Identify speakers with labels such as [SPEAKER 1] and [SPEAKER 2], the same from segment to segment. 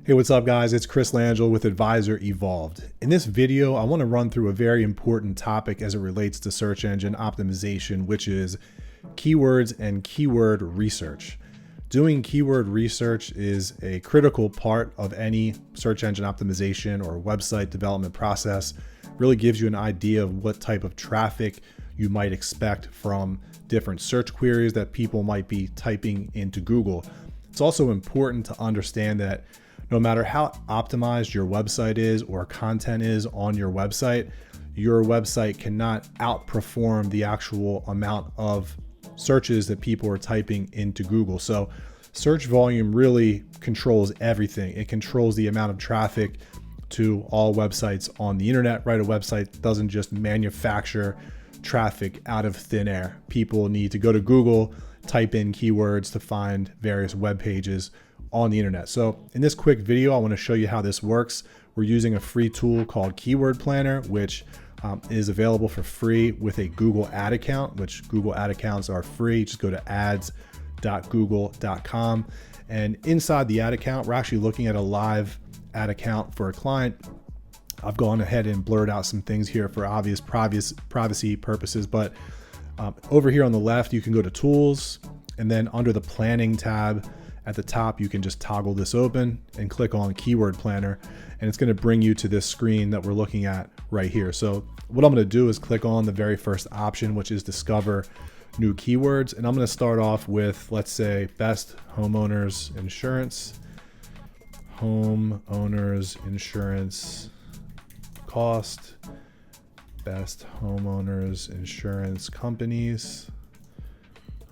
[SPEAKER 1] Hey, what's up guys? It's Chris Langell with Advisor Evolved. In this video, I want to run through a very important topic as it relates to search engine optimization, which is keywords and keyword research. Doing keyword research is a critical part of any search engine optimization or website development process. It really gives you an idea of what type of traffic you might expect from different search queries that people might be typing into Google. It's also important to understand that no matter how optimized your website is or content is on your website cannot outperform the actual amount of searches that people are typing into Google. So search volume really controls everything. It controls the amount of traffic to all websites on the internet, right? A website doesn't just manufacture traffic out of thin air. People need to go to Google, type in keywords to find various web pages on the internet. So in this quick video, I want to show you how this works. We're using a free tool called Keyword Planner, which is available for free with a Google ad account, which Google ad accounts are free. Just go to ads.google.com. And inside the ad account, we're actually looking at a live ad account for a client. I've gone ahead and blurred out some things here for obvious privacy purposes, but over here on the left, you can go to Tools, and then under the Planning tab, at the top, you can just toggle this open and click on Keyword Planner, and it's going to bring you to this screen that we're looking at right here. So what I'm going to do is click on the very first option, which is Discover New Keywords. And I'm going to start off with, let's say, best homeowners insurance, cost, best homeowners insurance companies,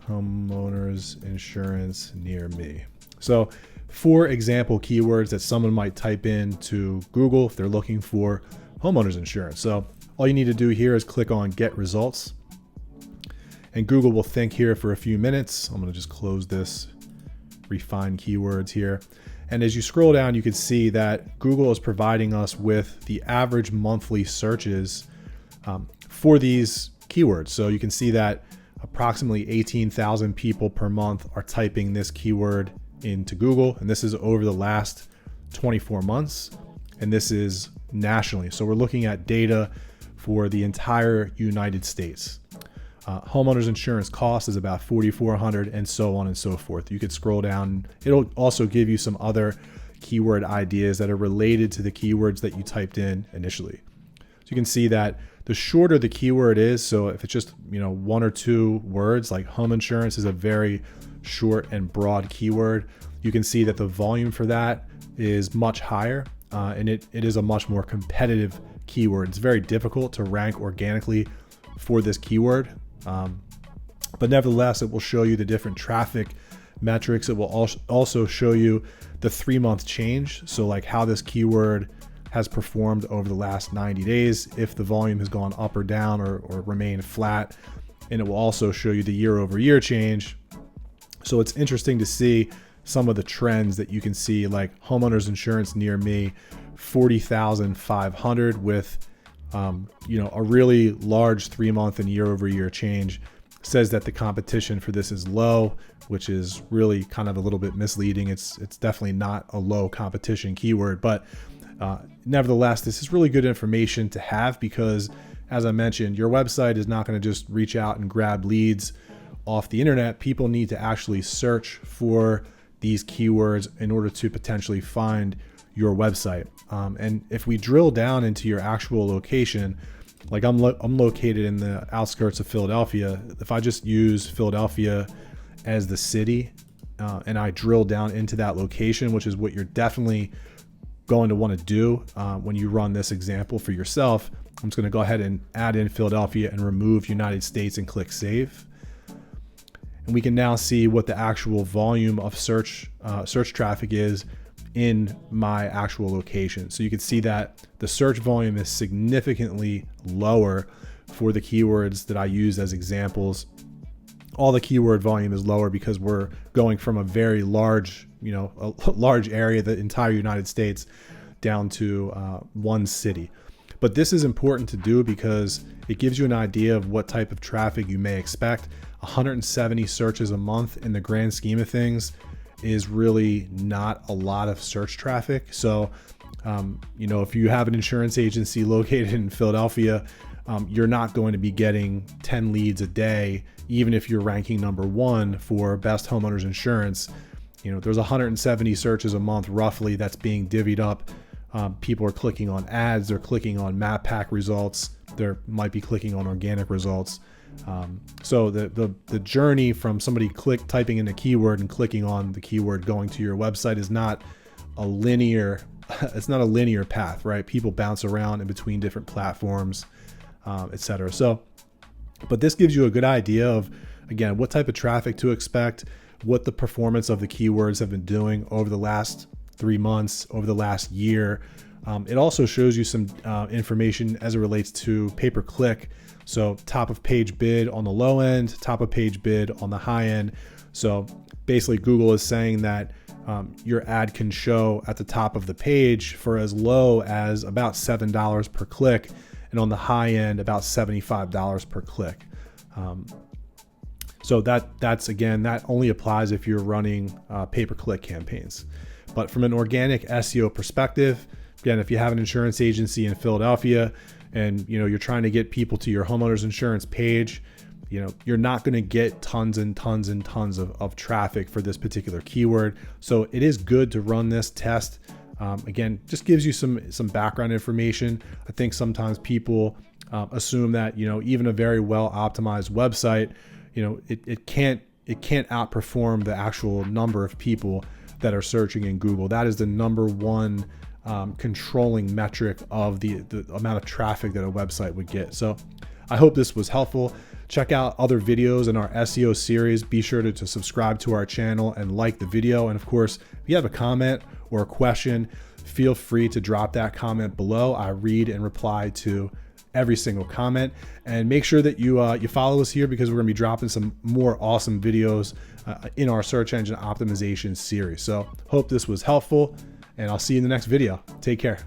[SPEAKER 1] homeowners insurance near me. So 4 example keywords that someone might type into Google if they're looking for homeowners insurance. So all you need to do here is click on Get Results, and Google will think here for a few minutes. I'm going to just close this, refine keywords here. And as you scroll down, you can see that Google is providing us with the average monthly searches for these keywords. So you can see that approximately 18,000 people per month are typing this keyword into Google. And this is over the last 24 months. And this is nationally. So we're looking at data for the entire United States. Homeowners insurance cost is about $4,400, and so on and so forth. You could scroll down. It'll also give you some other keyword ideas that are related to the keywords that you typed in initially. So you can see that the shorter the keyword is, so if it's just 1 or 2 words, like home insurance is a very short and broad keyword, you can see that the volume for that is much higher, and it is a much more competitive keyword. It's very difficult to rank organically for this keyword, but nevertheless, it will show you the different traffic metrics. It will also show you the 3-month change, so like how this keyword has performed over the last 90 days, if the volume has gone up or down or remained flat. And it will also show you the year-over-year change. So it's interesting to see some of the trends that you can see, like homeowners insurance near me, 40,500 with a really large 3-month and year-over-year change. Says that the competition for this is low, which is really kind of a little bit misleading. It's definitely not a low competition keyword, but nevertheless, this is really good information to have because, as I mentioned, your website is not going to just reach out and grab leads off the internet. People need to actually search for these keywords in order to potentially find your website. And if we drill down into your actual location, like I'm located in the outskirts of Philadelphia. If I just use Philadelphia as the city and I drill down into that location, which is what you're definitely going to want to do when you run this example for yourself, I'm just going to go ahead and add in Philadelphia and remove United States and click Save. And we can now see what the actual volume of search traffic is in my actual location. So you can see that the search volume is significantly lower for the keywords that I use as examples. All the keyword volume is lower because we're going from a very large, a large area, the entire United States, down to one city. But this is important to do because it gives you an idea of what type of traffic you may expect. 170 searches a month in the grand scheme of things is really not a lot of search traffic. So, if you have an insurance agency located in Philadelphia, you're not going to be getting 10 leads a day, even if you're ranking number 1 for best homeowners insurance. There's 170 searches a month roughly that's being divvied up. People are clicking on ads, they're clicking on map pack results, they might be clicking on organic results. So the journey from somebody typing in a keyword and clicking on the keyword going to your website is not a linear it's not a linear path, right? People bounce around in between different platforms, etc. So, but this gives you a good idea of, again, what type of traffic to expect, what the performance of the keywords have been doing over the last 3 months, over the last year. It also shows you some information as it relates to pay-per-click. So top of page bid on the low end, top of page bid on the high end. So basically Google is saying that your ad can show at the top of the page for as low as about $7 per click, and on the high end about $75 per click. So that only applies if you're running pay-per-click campaigns. But from an organic SEO perspective, again, if you have an insurance agency in Philadelphia and you're trying to get people to your homeowner's insurance page, you're not going to get tons and tons and tons of traffic for this particular keyword. So it is good to run this test. Again, just gives you some background information. I think sometimes people assume that even a very well optimized website, it can't outperform the actual number of people that are searching in Google. That is the number one controlling metric of the amount of traffic that a website would get. So I hope this was helpful. Check out other videos in our SEO series. Be sure to subscribe to our channel and like the video. And of course, if you have a comment or a question, feel free to drop that comment below. I read and reply to every single comment. And make sure that you follow us here, because we're going to be dropping some more awesome videos in our search engine optimization series. So hope this was helpful, and I'll see you in the next video. Take care.